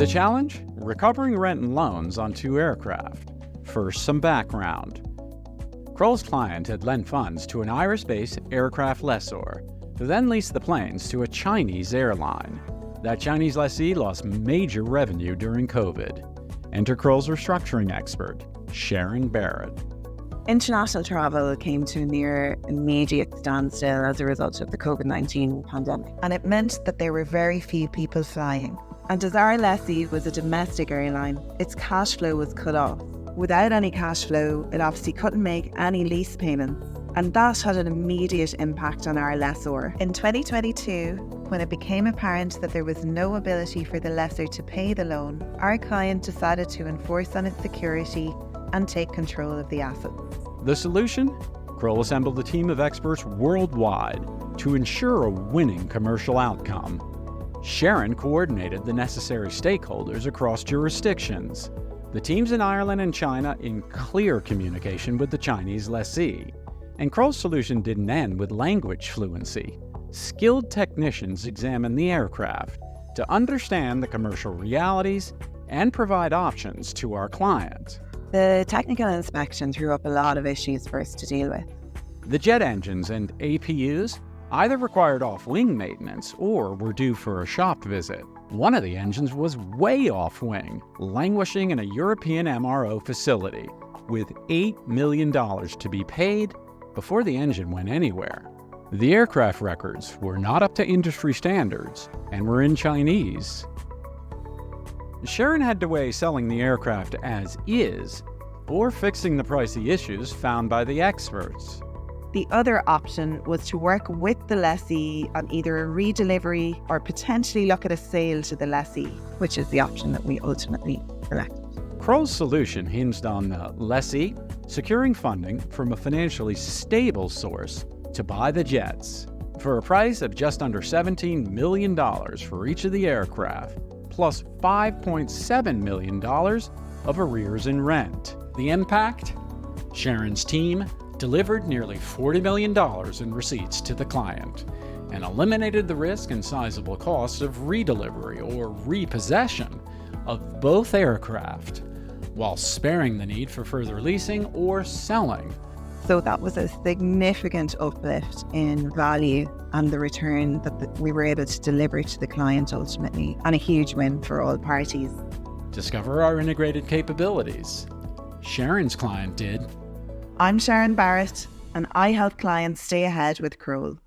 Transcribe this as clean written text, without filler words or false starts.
The challenge? Recovering rent and loans on 2 aircraft. First, some background. Kroll's client had lent funds to an Irish-based aircraft lessor, who then leased the planes to a Chinese airline. That Chinese lessee lost major revenue during COVID. Enter Kroll's restructuring expert, Sharon Barrett. International travel came to a near immediate standstill as a result of the COVID-19 pandemic, and it meant that there were very few people flying. And as our lessee was a domestic airline, its cash flow was cut off. Without any cash flow, it obviously couldn't make any lease payments, and that had an immediate impact on our lessor. In 2022, when it became apparent that there was no ability for the lessor to pay the loan, our client decided to enforce on its security and take control of the assets. The solution? Kroll assembled a team of experts worldwide to ensure a winning commercial outcome. Sharon coordinated the necessary stakeholders across jurisdictions. The teams in Ireland and China in clear communication with the Chinese lessee. And Kroll's solution didn't end with language fluency. Skilled technicians examined the aircraft to understand the commercial realities and provide options to our client. The technical inspection threw up a lot of issues for us to deal with. The jet engines and APUs either required off-wing maintenance or were due for a shop visit. One of the engines was way off-wing, languishing in a European MRO facility, with $8 million to be paid before the engine went anywhere. The aircraft records were not up to industry standards and were in Chinese. Sharon had to weigh selling the aircraft as is or fixing the pricey issues found by the experts. The other option was to work with the lessee on either a redelivery or potentially look at a sale to the lessee, which is the option that we ultimately selected. Kroll's solution hinged on the lessee securing funding from a financially stable source to buy the jets for a price of just under $17 million for each of the aircraft, plus $5.7 million of arrears in rent. The impact? Sharon's team delivered nearly $40 million in receipts to the client and eliminated the risk and sizable costs of redelivery or repossession of both aircraft, while sparing the need for further leasing or selling. So that was a significant uplift in value and the return that we were able to deliver to the client ultimately, and a huge win for all parties. Discover our integrated capabilities. Sharon's client did. I'm Sharon Barrett, and I help clients stay ahead with Kroll.